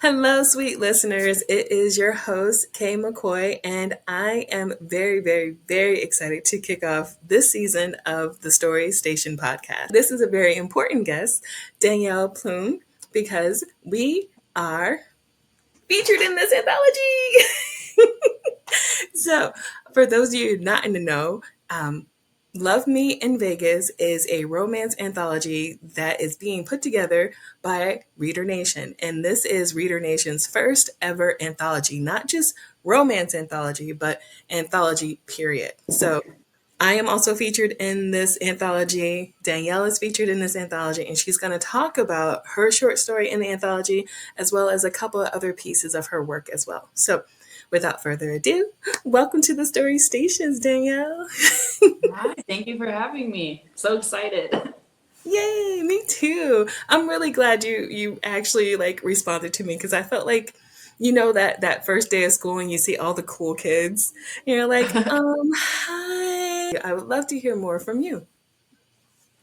Hello, sweet listeners. It is your host, Kay McCoy, and I am very, very, very excited to kick off this season of the Story Station podcast. This is a very important guest, Danielle Blum, because we are featured in this anthology. So, for those of you not in the know, Love Me in Vegas is a romance anthology that is being put together by Reader Nation. And this is Reader Nation's first ever anthology, not just romance anthology, but anthology, period. So I am also featured in this anthology. Danielle is featured in this anthology, and she's going to talk about her short story in the anthology, as well as a couple of other pieces of her work as well. So without further ado, welcome to the Story Stations, Danielle. Hi, thank you for having me. So excited. Yay, me too. I'm really glad you actually like responded to me because I felt like that first day of school and you see all the cool kids and you're like, hi. I would love to hear more from you.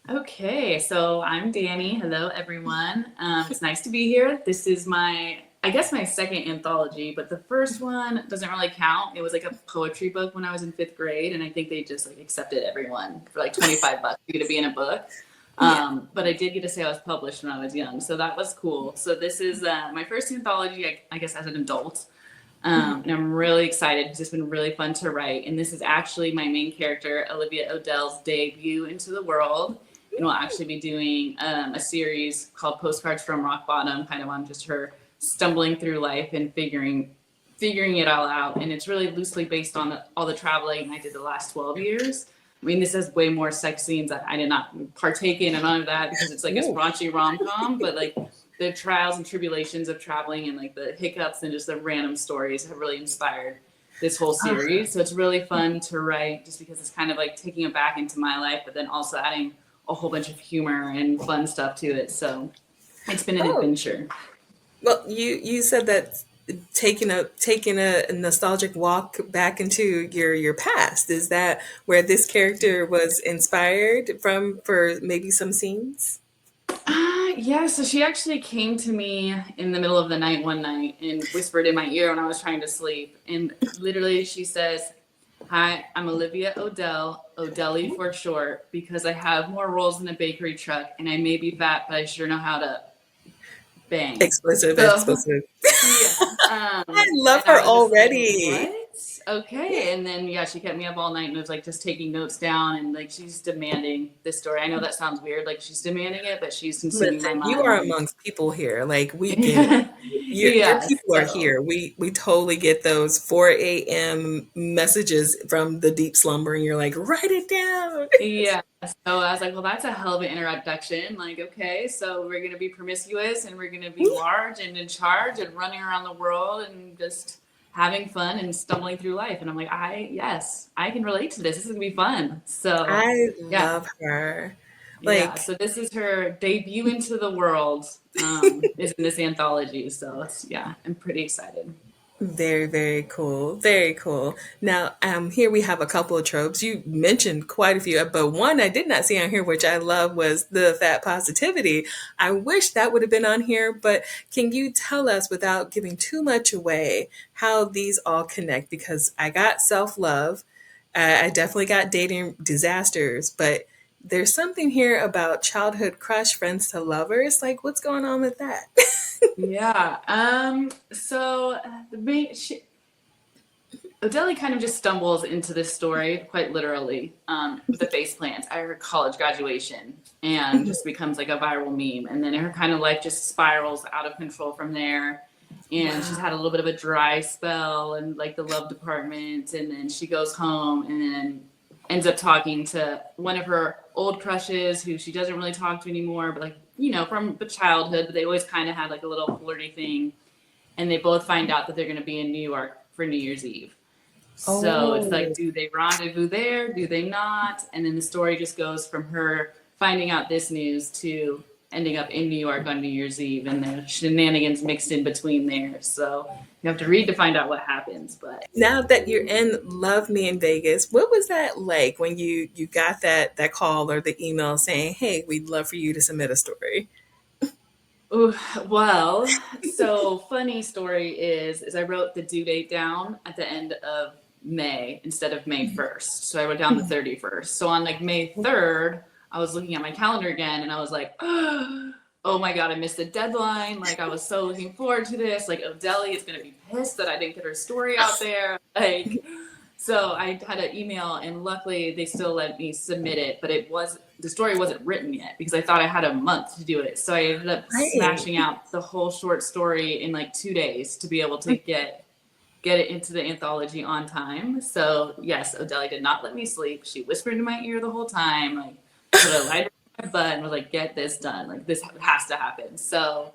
Okay, so I'm Danny. Hello, everyone. It's nice to be here. This is I guess my second anthology, but the first one doesn't really count. It was like a poetry book when I was in fifth grade, and I think they just like accepted everyone for like 25 bucks for you to be in a book. Yeah. But I did get to say I was published when I was young, so that was cool. So this is my first anthology, I guess, as an adult. And I'm really excited because it's been really fun to write. And this is actually my main character, Olivia Odell's debut into the world. And we'll actually be doing a series called Postcards from Rock Bottom, kind of on just her stumbling through life and figuring it all out. And it's really loosely based on all the traveling I did the last 12 years. I mean, this has way more sex scenes that I did not partake in and none of that because it's like a Ooh. raunchy rom-com, but like the trials and tribulations of traveling and like the hiccups and just the random stories have really inspired this whole series. So it's really fun to write just because it's kind of like taking it back into my life, but then also adding a whole bunch of humor and fun stuff to it. So it's been an Oh, adventure. well, you said that taking a nostalgic walk back into your past. Is that where this character was inspired from for maybe some scenes? Yeah, so she actually came to me in the middle of the night one night and whispered in my ear when I was trying to sleep. And literally, she says, "Hi, I'm Olivia Odell, Odelli for short, because I have more rolls in a bakery truck and I may be fat, but I sure know how to bang." Explosive, So, explosive. yeah. I love And I her was just like, already. what? Okay. And then, yeah, she kept me up all night and was like just taking notes down. And like, she's demanding this story. I know that sounds weird. Like, she's demanding it, but she's consuming my Listen, you mind. are And amongst people here. Like we get it. yeah. Your Yeah. people are So, here. We totally get those 4 a.m. messages from the deep slumber, and you're like, write it down. yeah. So I was like, well, that's a hell of an introduction. Like, okay, so we're going to be promiscuous and we're going to be large and in charge and running around the world and just having fun and stumbling through life. And I'm like, yes, I can relate to this. This is going to be fun. So, I yeah. love her. Yeah. Like So this is her debut into the world, is in this anthology. So it's, yeah, I'm pretty excited. very, very cool. Very cool. Now, here we have a couple of tropes. You mentioned quite a few, but one I did not see on here, which I love, was the fat positivity. I wish that would have been on here, but can you tell us, without giving too much away, how these all connect? Because I got self love, I definitely got dating disasters, but there's something here about childhood crush, friends to lovers. Like, what's going on with that? Yeah. So the main, Odeli kind of just stumbles into this story, quite literally, with the face plants at her college graduation and just becomes like a viral meme. And then her kind of life just spirals out of control from there. And she's Wow. had a little bit of a dry spell and like the love department. And then she goes home and then ends up talking to one of her old crushes who she doesn't really talk to anymore, but like, from the childhood, but they always kind of had like a little flirty thing. And they both find out that they're going to be in New York for New Year's Eve. So it's like, Oh, do they rendezvous there? Do they not? And then the story just goes from her finding out this news to ending up in New York on New Year's Eve, and there's shenanigans mixed in between there. So you have to read to find out what happens. But now that you're in Love Me in Vegas, what was that like when you got that call or the email saying, "Hey, we'd love for you to submit a story"? Ooh, well, so funny story is I wrote the due date down at the end of May instead of May 1st. So I wrote down the 31st. So on like May 3rd, I was looking at my calendar again and I was like, oh my God, I missed the deadline. Like I was so looking forward to this. Like Odeli is gonna be pissed that I didn't get her story out there. Like so I had an email, and luckily they still let me submit it, but the story wasn't written yet because I thought I had a month to do it. So I ended up Right. smashing out the whole short story in like 2 days to be able to get it into the anthology on time. So yes, Odelia did not let me sleep. She whispered in my ear the whole time, like put a lighter in my butt and was like, "Get this done. Like this has to happen." So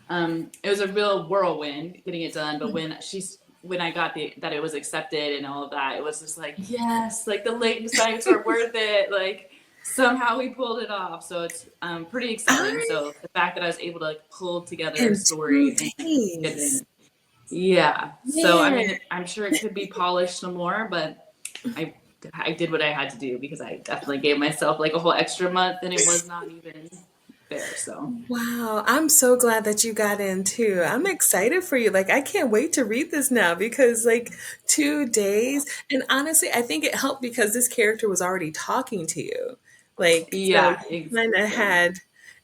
it was a real whirlwind getting it done. But when I got that it was accepted and all of that, it was just like, yes, like the late nights were worth it. Like somehow we pulled it off. So it's pretty exciting. I So the fact that I was able to like pull together a in story two and get it days. in. Yeah. So I Man. mean, I'm sure it could be polished some more, but I I did what I had to do because I definitely gave myself like a whole extra month, and it was not even fair. So Wow, I'm so glad that you got in too. I'm excited for you. Like, I can't wait to read this now because, like, 2 days. And honestly, I think it helped because this character was already talking to you. Like, so yeah, you kind of exactly. had,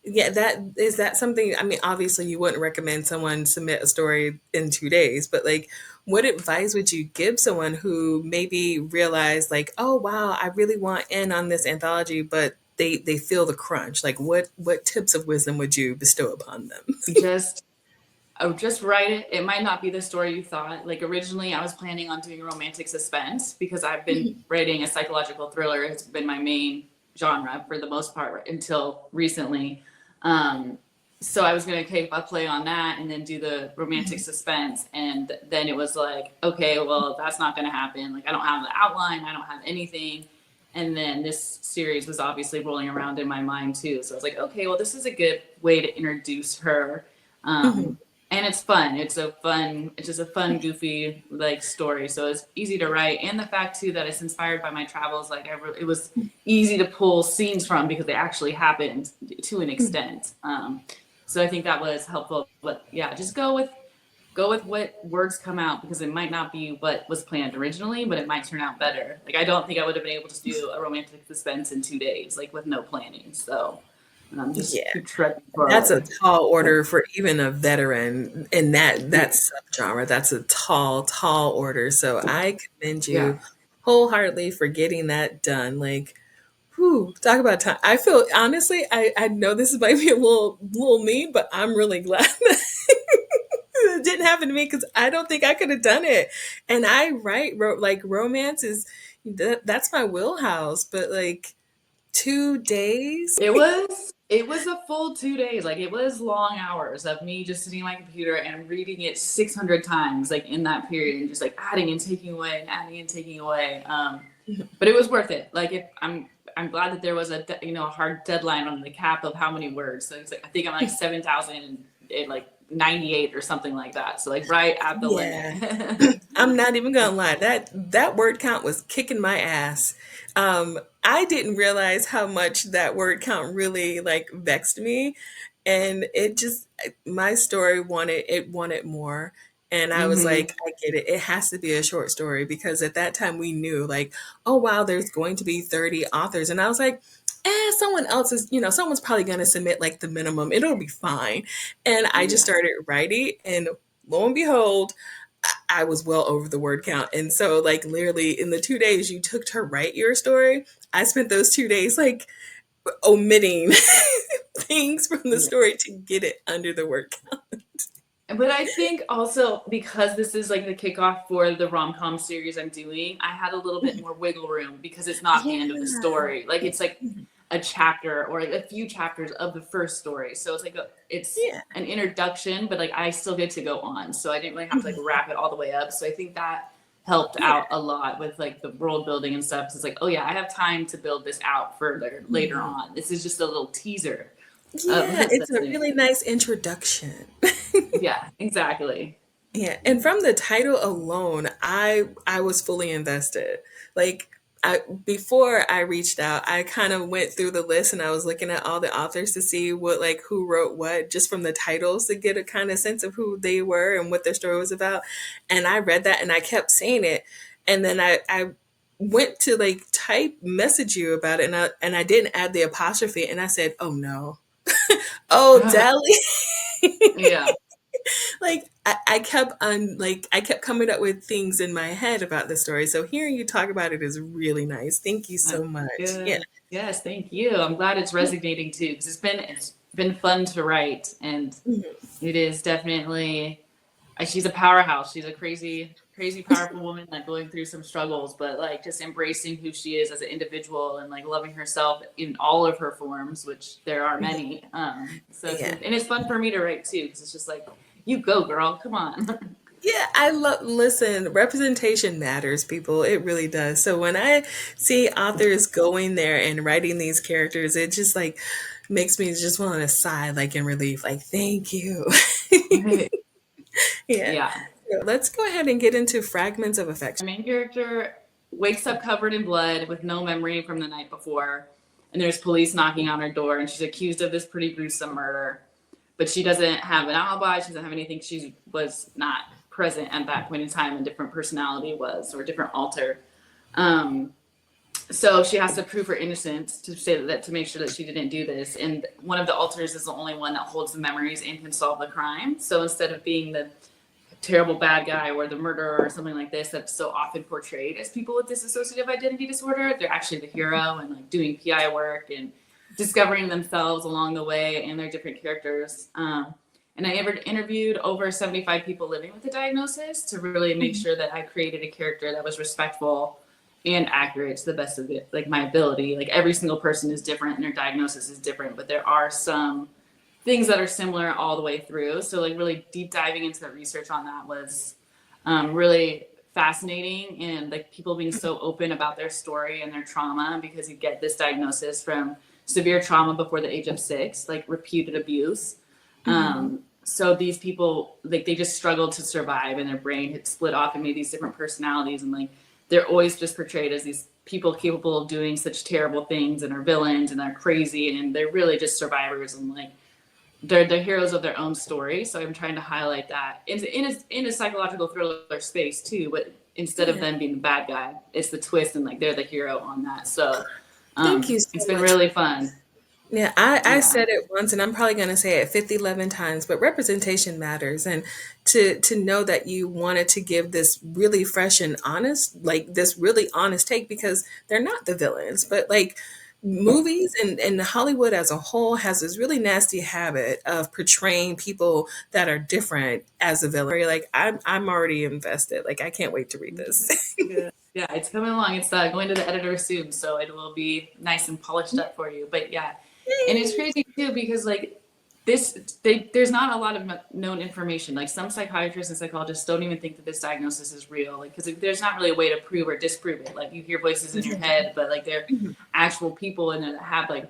yeah, that something? I mean, obviously, you wouldn't recommend someone submit a story in 2 days, but like, what advice would you give someone who maybe realized, like, oh, wow, I really want in on this anthology, but they feel the crunch? Like, what tips of wisdom would you bestow upon them? Just I would just write it. It might not be the story you thought. Like originally, I was planning on doing a romantic suspense because I've been writing a psychological thriller. It's been my main genre for the most part until recently. Um, so I was gonna take a play on that and then do the romantic suspense. And then it was like, okay, well, that's not gonna happen. Like I don't have the outline. I don't have anything. And then this series was obviously rolling around in my mind too. So I was like, okay, well, this is a good way to introduce her. Mhm. Um, and it's fun. It's just a fun, goofy like story. So it's easy to write, and the fact too that it's inspired by my travels. Like it was easy to pull scenes from because they actually happened to an extent. So I think that was helpful. But yeah, just go with what words come out because it might not be what was planned originally, but it might turn out better. Like I don't think I would have been able to do a romantic suspense in 2 days, like with no planning. So just Yeah. keep trudging That's a forward. tall order for even a veteran in that subgenre. That's a tall, tall order. So I commend Yeah. you wholeheartedly for getting that done. Like, whew, talk about time. I feel honestly, I know this might be a little mean, but I'm really glad that it didn't happen to me because I don't think I could have done it. And I write like romance is that's my wheelhouse, but like 2 days. It was a full 2 days. Like it was long hours of me just sitting on my computer and reading it 600 times, like in that period, and just like adding and taking away and adding and taking away. But it was worth it. Like if I'm glad that there was a hard deadline on the cap of how many words. So it's like I think I'm like 7,000 and like 98 or something like that. So like right at the limit. Yeah. I'm not even gonna lie. That word count was kicking my ass. I didn't realize how much that word count really like vexed me, and it just my story wanted more, and I was Hmm. like, I get it. It has to be a short story because at that time we knew like, oh wow, there's going to be 30 authors, and I was like, someone else is, someone's probably gonna submit like the minimum. It'll be fine, and I just Yeah. started writing, and lo and behold, I was well over the word count. And so, like, literally in the 2 days you took to write your story, I spent those 2 days like omitting things from the Yeah. story to get it under the word count. But I think also because this is like the kickoff for the rom com series I'm doing, I had a little bit more wiggle room because it's not the end of the Yeah. story. Like it's like a chapter or like a few chapters of the first story. So it's like it's Yeah. an introduction, but like I still get to go on. So I didn't really have to like wrap it all the way up. So I think that helped Yeah. out a lot with like the world building and stuff. So it's like, oh yeah, I have time to build this out further later Mhm. on. This is just a little teaser of Yeah. what's It's a happening. really nice introduction. Yeah, exactly. Yeah, and from the title alone, I was fully invested. Like before I reached out, I kind of went through the list and I was looking at all the authors to see what, like, who wrote what, just from the titles to get a kind of sense of who they were and what their story was about. And I read that and I kept saying it. And then I went to like type message you about it, and I didn't add the apostrophe, and I said, "Oh no, oh Dally." Yeah. Like I kept on, like, I kept coming up with things in my head about the story. So hearing you talk about it is really nice. Thank you so That's much. Yeah. good. Yes, thank you. I'm glad it's resonating too, because it's been fun to write, and Mhm. it is definitely. She's a powerhouse. She's a crazy, crazy, powerful woman, like going through some struggles, but like just embracing who she is as an individual and like loving herself in all of her forms, which there are many. So it's Yeah. been, and it's fun for me to write too, because it's just like, you go, girl, come on. Yeah, I love, listen, representation matters, people. It really does. So when I see authors going there and writing these characters, it just like makes me just want to sigh, like in relief, like, thank you. Yeah. Yeah. So let's go ahead and get into Fragments of The Affection. main character wakes up covered in blood with no memory from the night before, and there's police knocking on her door, and she's accused of this pretty gruesome murder. But she doesn't have an alibi. She doesn't have anything. She was not present at that point in time. A different personality was, or a different alter. Um, so she has to prove her innocence to say that, to make sure that she didn't do this. And one of the alters is the only one that holds the memories and can solve the crime. So instead of being the terrible bad guy or the murderer or something like this that's so often portrayed as people with dissociative identity disorder, they're actually the hero and like doing PI work and discovering themselves along the way and their different characters. And I ever interviewed over 75 people living with the diagnosis to really make sure that I created a character that was respectful and accurate to the best of it, like my ability. Like every single person is different and their diagnosis is different, but there are some things that are similar all the way through. So like really deep diving into the research on that was really fascinating, and like people being so open about their story and their trauma, because you get this diagnosis from severe trauma before the age of 6, like repeated abuse. So these people, like, they just struggled to survive, and their brain had split off and made these different personalities, and like they're always just portrayed as these people capable of doing such terrible things and are villains and are crazy, and they're really just survivors, and like they're the heroes of their own story. So I'm trying to highlight that in a psychological thriller space too, but instead of Yeah. them being the bad guy, it's the twist and like they're the hero on that. So Thank you so it's been much. really fun. Yeah, I Yeah. said it once and I'm probably going to say it 50, 11 times, but representation matters. And to know that you wanted to give this really fresh and honest, like this really honest take, because they're not the villains, but like movies and Hollywood as a whole has this really nasty habit of portraying people that are different as a villain. Like I'm already invested. Like I can't wait to read this. Yeah. Yeah, it's coming along. It's going to the editor soon, so it will be nice and polished up for you. But yeah, and it's crazy too, because like there's not a lot of known information. Like some psychiatrists and psychologists don't even think that this diagnosis is real, like because there's not really a way to prove or disprove it. Like you hear voices in your head, but like they're actual people in there that have like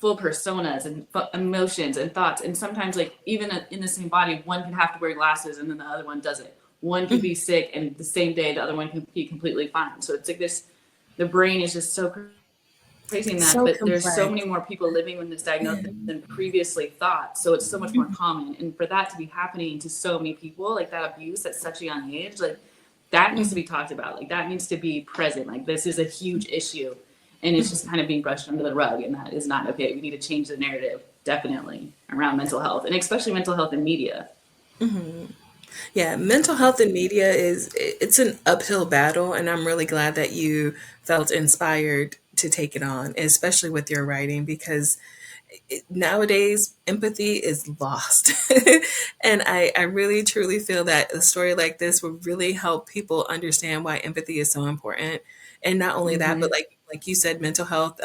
full personas and emotions and thoughts. And sometimes, like, even in the same body, one can have to wear glasses and then the other one doesn't. One can be sick and the same day the other one can be completely fine. So it's like this, the brain is just so crazy in that, So but there's so complex. many more people living with this diagnosis than previously thought. So it's so much more common. And for that to be happening to so many people, like that abuse at such a young age, like that needs to be talked about. Like that needs to be present. Like this is a huge issue, and it's just kind of being brushed under the rug, and that is not okay. We need to change the narrative, definitely, around mental health, and especially mental health in media. Yeah, mental health in media it's an uphill battle, and I'm really glad that you felt inspired to take it on, especially with your writing, because nowadays empathy is lost. And I really truly feel that a story like this would really help people understand why empathy is so important. And not only that, but Mm-hmm. like you said, mental health.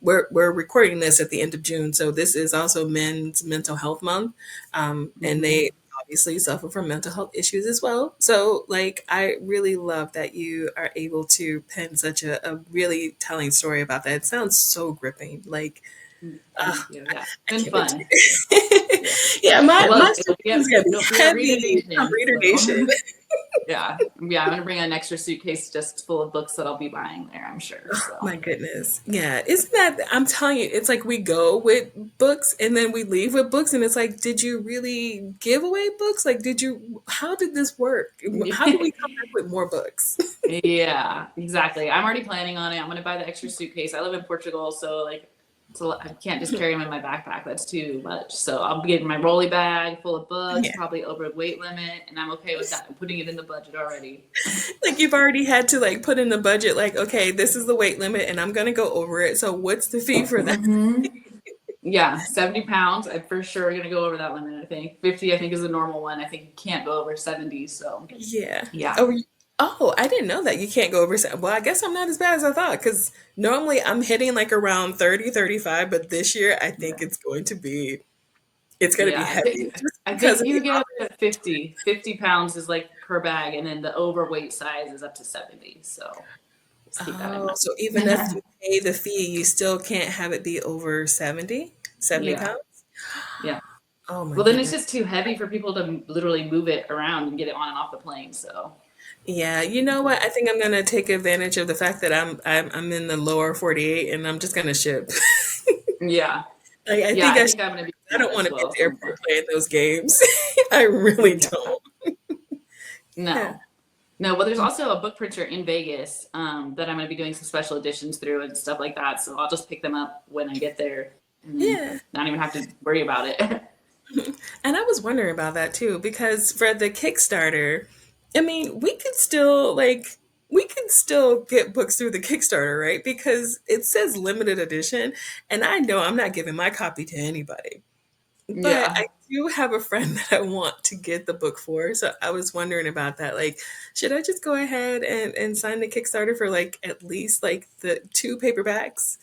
We're recording this at the end of June, so this is also Men's Mental Health Month, and Mm-hmm. they obviously suffer from mental health issues as well. So, like, I really love that you are able to pen such a really telling story about that. It sounds so gripping. Like, Thank you. Yeah, it's I been can't wait to fun. read. Yeah, Yeah, it my was. story is gonna be It'll be a reader heavy on nation. Reader So Nation. Yeah. Yeah. I'm going to bring an extra suitcase just full of books that I'll be buying there, I'm sure. So, My goodness. Yeah. Isn't that, I'm telling you, it's like we go with books and then we leave with books. And it's like, did you really give away books? Like, how did this work? How do we come back with more books? yeah, exactly. I'm already planning on it. I'm going to buy the extra suitcase. I live in Portugal. So, like, so I can't just carry them in my backpack. That's too much. So I'll be getting my rolly bag full of books, Yeah. probably over the weight limit, and I'm okay with that. I'm putting it in the budget already. Like you've already had to like put in the budget, like, okay, this is the weight limit and I'm going to go over it. So what's the fee for that? Hmm. Yeah, 70 pounds. I'm for sure going to go over that limit, I think. 50, I think, is the normal one. I think you can't go over 70. So, Yeah. yeah. Oh, I didn't know that you can't go over. Well, I guess I'm not as bad as I thought because normally I'm hitting like around 30, 35, but this year I think Yeah. it's going to be Yeah. heavy just I because think of you the get up to 50. 50 pounds is like per bag, and then the overweight size is up to 70. So, just keep that in Oh, so even if mind. you pay the fee, you still can't have it be over 70 Yeah. pounds? Yeah. Oh my Well, then it's goodness. just too heavy for people to literally move it around and get it on and off the plane. So, Yeah, you know what? I think I'm gonna take advantage of the fact that I'm in the lower 48 and I'm just gonna ship. yeah. Like, I Yeah, think I I should. think I'm going to be I doing don't that want as to be at well. the So, airport playing those games. I really yeah. don't. Yeah. No. No, but there's also a book printer in Vegas that I'm going to be doing some special editions through and stuff like that. So I'll just pick them up when I get there and then Yeah. not even have to worry about it. And I was wondering about that too, because for the Kickstarter, I mean, we could still get books through the Kickstarter, right? Because it says limited edition, and I know I'm not giving my copy to anybody. But Yeah. I do have a friend that I want to get the book for. So I was wondering about that. Like, should I just go ahead and sign the Kickstarter for like at least like the two paperbacks?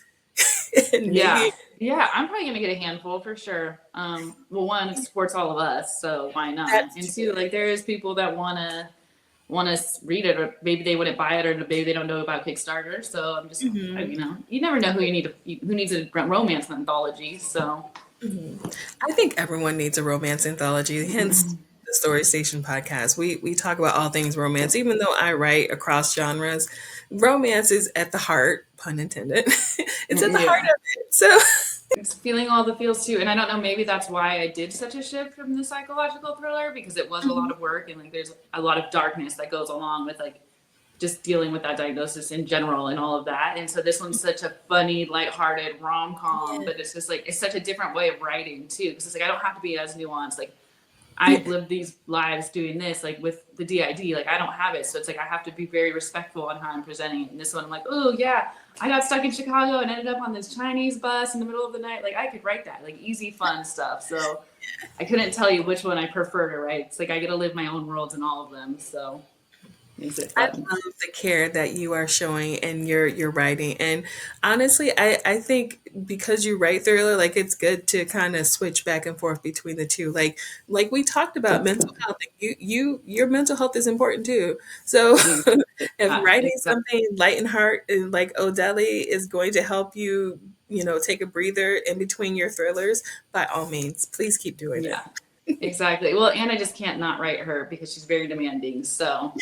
And Yeah. maybe Yeah. I'm probably going to get a handful for sure. Well, one, it supports all of us. So why not? that's And true. two, like there is people that want to read it, or maybe they wouldn't buy it, or maybe they don't know about Kickstarter. So I'm just, Mhm. you never know who needs a romance anthology. So I think everyone needs a romance anthology, hence the Story Station podcast. We talk about all things romance, even though I write across genres. Romance is at the heart, pun intended. It's at the heart yeah. of it. So It's feeling all the feels too. And I don't know, maybe that's why I did such a shift from the psychological thriller, because it was a lot of work, and like there's a lot of darkness that goes along with like just dealing with that diagnosis in general and all of that. And so this one's such a funny, lighthearted rom-com, yeah, but it's just like it's such a different way of writing too. Because it's like I don't have to be as nuanced. Like I've yeah. lived these lives doing this, like with the DID, like I don't have it. So it's like I have to be very respectful on how I'm presenting it. And this one, I'm like, oh yeah, I got stuck in Chicago and ended up on this Chinese bus in the middle of the night. Like I could write that, like easy, fun stuff. So I couldn't tell you which one I prefer to write. It's like I get to live my own worlds in all of them. So it makes it I fun. love the care that you are showing in your writing. And honestly, I think because you write thriller, like it's good to kind of switch back and forth between the two. Like we talked about mental health. Your mental health is important too. So Exactly. if writing Exactly. something light and heart and like Odeli is going to help you, take a breather in between your thrillers, by all means, please keep doing it. Yeah, exactly. Well, and I just can't not write her because she's very demanding. So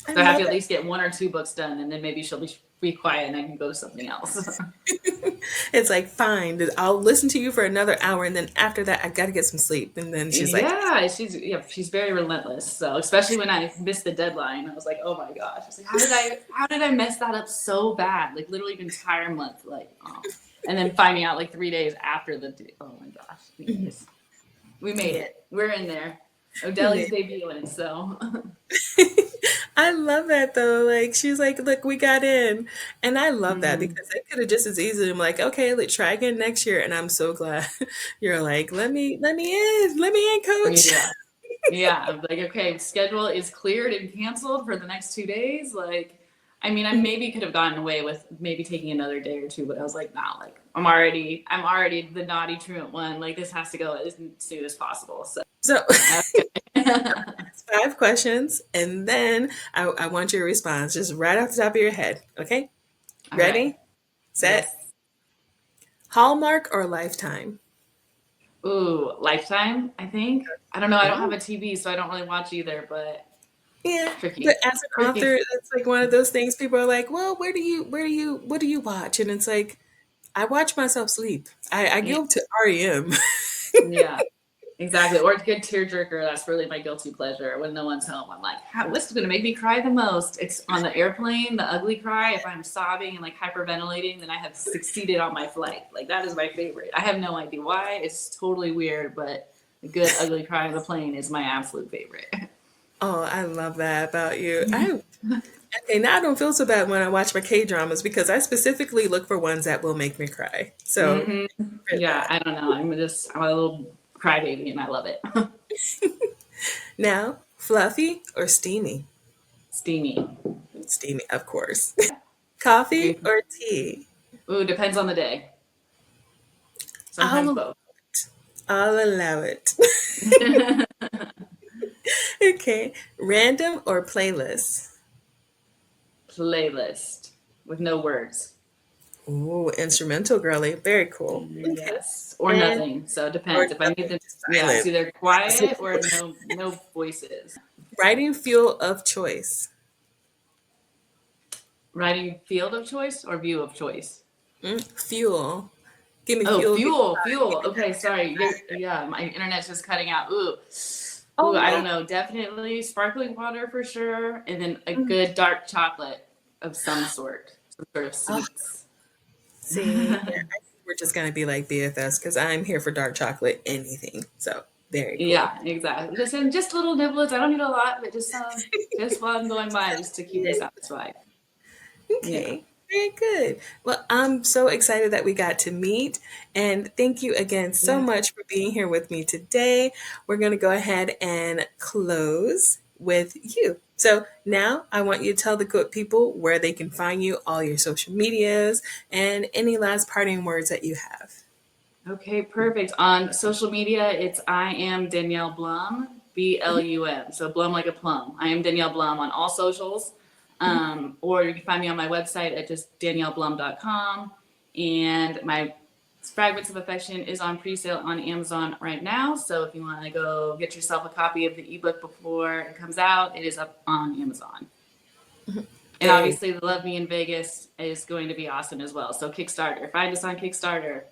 I I have to love at it. least get one or two books done, and then maybe she'll be quiet and I can go to something else. It's like, fine, I'll listen to you for another hour, and then after that, I gotta get some sleep. And then she's like, She's very relentless. So especially when I missed the deadline, I was like, oh my gosh. I was like, how did I mess that up so bad? Like literally the entire month. Like, oh. And then finding out like 3 days after oh my gosh. Anyways, we made yeah. it. We're in there. Yeah. Odeli's debuting, so I love that though. Like she's like, look, we got in, and I love that Mhm. because they could have just as easily been like, okay, let's try again next year. And I'm so glad you're like, let me in, coach. Yeah. Yeah, I'm like, okay, schedule is cleared and canceled for the next 2 days. Like, I mean, I maybe could have gotten away with maybe taking another day or two, but I was like, nah, like I'm already the naughty truant one. Like, this has to go as soon as possible. So, So okay. 5 questions, and then I want your response just right off the top of your head. Okay, All right. ready, set, Yes. Hallmark or Lifetime? Ooh, Lifetime, I think. I don't know. I don't have Ooh. a TV, so I don't really watch either, but Yeah, but Tricky. as an Tricky. author, it's like one of those things. People are like, "Well, what do you watch?" And it's like, I watch myself sleep. I Yeah. go to REM. Yeah. Exactly. Or a good tearjerker. That's really my guilty pleasure when no one's home. I'm like, what's going to make me cry the most? It's on the airplane, the ugly cry. If I'm sobbing and like hyperventilating, then I have succeeded on my flight. Like that is my favorite. I have no idea why. It's totally weird, but a good ugly cry on the plane is my absolute favorite. Oh, I love that about you. I Okay, now I don't feel so bad when I watch my K dramas because I specifically look for ones that will make me cry. So Hmm. for Yeah, that. I don't know. I'm a little crybaby and I love it. Now, fluffy or steamy? Steamy. Steamy, of course. Coffee or tea? Ooh, depends on the day. Sometimes I'll both. I'll allow it. Okay, random or playlist? Playlist with no words. Ooh, instrumental girly, very cool. Okay, Yes, or and nothing. So it or depends. If I need nothing, to, just yeah, it's silent. either quiet or no voices. Writing fuel of choice. Writing field of choice or view of choice? Fuel. Give me Oh, fuel. Give me fuel, fire. Give fuel. me Okay, that. sorry. Yeah, my internet's just cutting out. Ooh, Oh I no. don't know. Definitely sparkling water for sure, and then a good dark chocolate of some sort of Oh, sweets. see, yeah, I think we're just gonna be like BFS because I'm here for dark chocolate, anything. So very cool. Yeah, exactly. Just little niblets. I don't need a lot, but just while I'm going by, just to keep me Yeah. satisfied. Yeah. Okay, very good. Well, I'm so excited that we got to meet, and thank you again so Yeah. much for being here with me today. We're going to go ahead and close with you. So now I want you to tell the good people where they can find you, all your social medias, and any last parting words that you have. Okay, perfect. On social media, it's I am Danielle Blum, BLUM. So Blum like a plum. I am Danielle Blum on all socials. Or you can find me on my website at just danielleblum.com. And my Fragments of Affection is on pre-sale on Amazon right now. So if you want to go get yourself a copy of the ebook before it comes out, it is up on Amazon. And Very. obviously, the Love Me in Vegas is going to be awesome as well. So Kickstarter, find us on Kickstarter.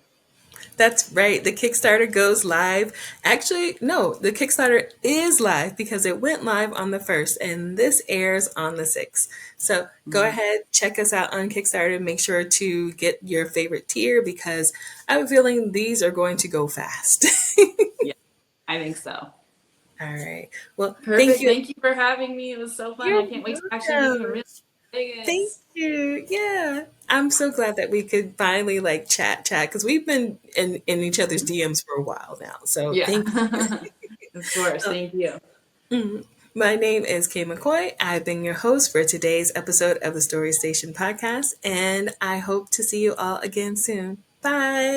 That's right. The Kickstarter goes live. Actually, no, the Kickstarter is live because it went live on the 1st and this airs on the 6th. So go Mhm. ahead, check us out on Kickstarter. Make sure to get your favorite tier because I have a feeling these are going to go fast. Yeah, I think so. All right. Well, thank Perfect. you. Thank you for having me. It was so fun. You're I can't wait to actually meet you in welcome. real Thank Vegas. you. Yeah. I'm so glad that we could finally like chat because we've been in each other's DMs for a while now. So Yeah. thank you. Of course. Thank you. Mhm. My name is Kay McCoy. I've been your host for today's episode of the Story Station podcast, and I hope to see you all again soon. Bye.